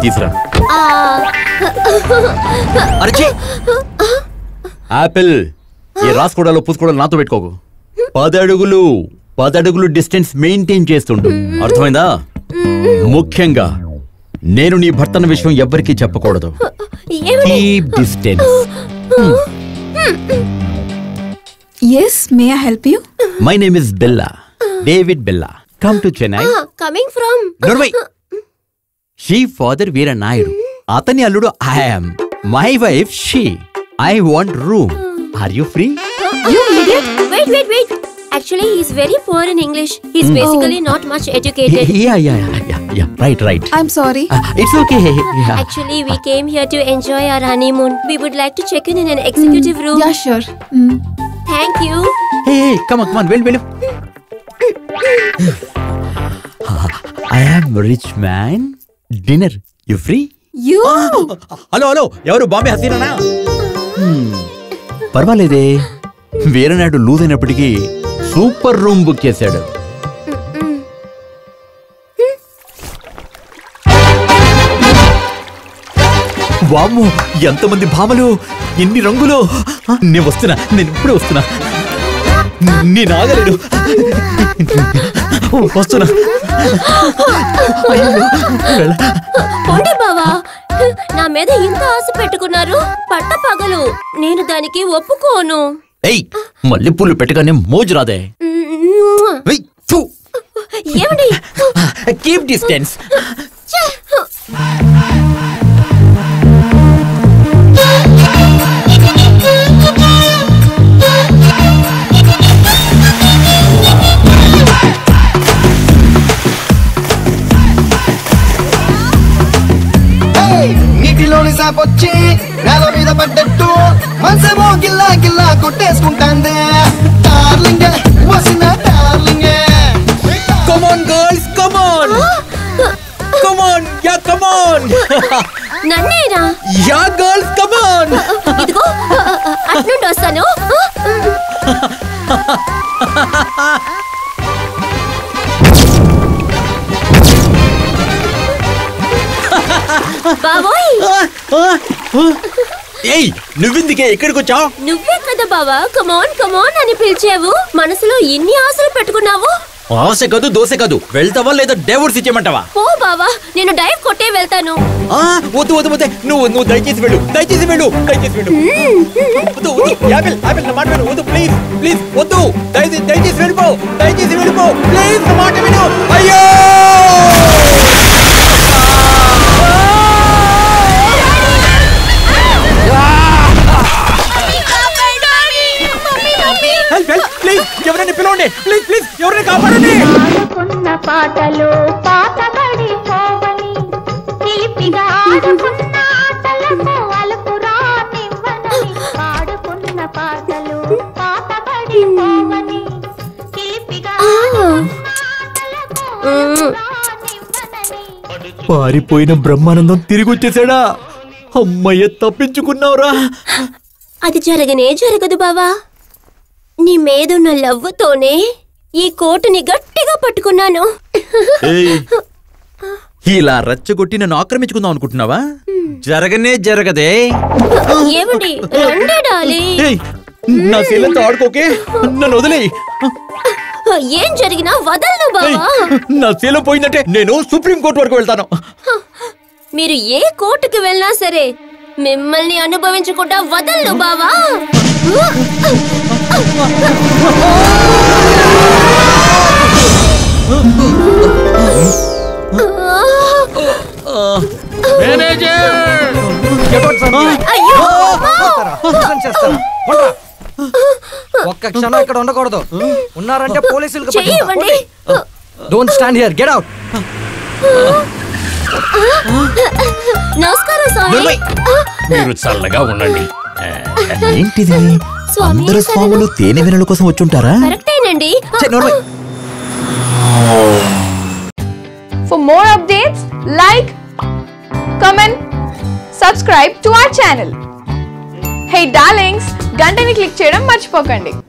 తీసురా. ఆపిల్ ఈ రాసుకోవడాలో పూసుకోవడాలు నాతో పెట్టుకోకు. 10 అడుగులు డిస్టెన్స్ మెయింటైన్ చేస్తుండు, అర్థమైందా? ముఖ్యంగా నేను నీ భర్తన విషయం ఎవ్వరికీ చెప్పకూడదు. Keep distance. Yes, may I help you? My name is Bella. David Bella. Come to Chennai. Coming from? Norway. She father Veera Naidu. Atani alludu I am. My wife she. I want room. Are you free? You idiot! Wait. Actually, he's very poor in English. He's basically not much educated. Yeah. Right. I'm sorry. It's okay. Yeah. Actually, we came here to enjoy our honeymoon. We would like to check in an executive room. Yeah, sure. Thank you. Hey, come on. Well. I am rich man. Dinner. You free? You? Hello. ఎవరు Bombay Hasina? పర్వాలేదే. Veeranaidu loose అయినప్పటికీ super room book చేశాడు. వామ్మో, ఎంతమంది భామలు, ఎన్ని రంగులు. నేను ఇప్పుడే వస్తున్నా. నేను ఆగలేడు. వస్తున్నా. బావా, నా మీద ఇంత ఆశ పెట్టుకున్నారు. పట్టపగలు నేను దానికి ఒప్పుకోను. మల్లెపూలు పెట్టగానే మోజు రాదే. ఏమండి? Keep distance. నీటిలోని సాపొచ్చి నేల మీద పడ్డట్టు మనసేమో గిల్లా కొట్టేసుకుంటాందే. డార్లింగ్ వసిన darling. Come on girls, come on. Yeah, come on. నన్నేనా? Yeah girls, come on. ఇదిగో అట్నుండి వస్తాను. బాబోయ్, నువ్వెందుకే ఇక్కడికి వచ్చావు? నువ్వే కదా బావా కమాన్ అని పిలిచావు. మనసులో ఇన్ని ఆశలు పెట్టుకున్నావు. ఆశ కాదు, దోశ కాదు. వెళ్తావా లేదా డైవోర్స్ ఇచ్చేయమంటావా? ఓ బావా, నేను డైవ్ కొట్టే వెళ్తాను. వద్దు. నువ్వు దయచేసి వెళ్ళు. యాపిల్ నా మాట విను. వద్దు ప్లీజ్ వద్దు. దయచేసి వెళ్ళిపో. ప్లీజ్ నా మాట విను. అయ్యో ప్లీజ్ ఎవరైనా పిలవండి. ప్లీజ్ ఎవరైనా కాపాడండి. పాటలు పాతబడి పోవని తీపిగా ఆడుకున్న ఆటలకు అలుపురా నివ్వని పాడుకున్న పాటలు పాతబడి పోవని తీపిగా పారిపోయిన బ్రహ్మానందం తిరిగి వచ్చేసాడా? అమ్మయ్య, తప్పించుకున్నావురా. అది జరగదు బావా. నీ మీదున్న లవ్వుతోనే ఈ కోటుని గట్టిగా పట్టుకున్నాను. ఇలా రెచ్చగొట్టి నన్ను ఆక్రమించుకుందాం అనుకుంటున్నావా? జరగదే. ఏమండి, రండి డార్లింగ్. నా శీలంతో ఆడుకోకే. నన్ను వదిలేయ్. ఏం జరిగినా వదలను బావా. నా శీలం పోయిందంటే నేను సుప్రీం కోర్టు వరకు వెళ్తాను. మీరు ఏ కోర్టుకి వెళ్ళినా సరే మిమ్మల్ని అనుభవించకుండా వదలను బావా. ఒక్క క్షణం ఇక్కడ ఉండకూడదు. ఉన్నారంటే పోలీసులకు చెయ్యండి. Don't stand here, get out. నమస్కారం స్వామి. మీరు చల్లగా ఉండండి. ఏంటిది? అందరు స్వాములు తేనె వెనల కోసం వచ్చుంటారా? కరెక్టేనండి. For more updates, like, comment, subscribe to our channel. Hey darlings, గంటని click చేయడం మర్చిపోకండి.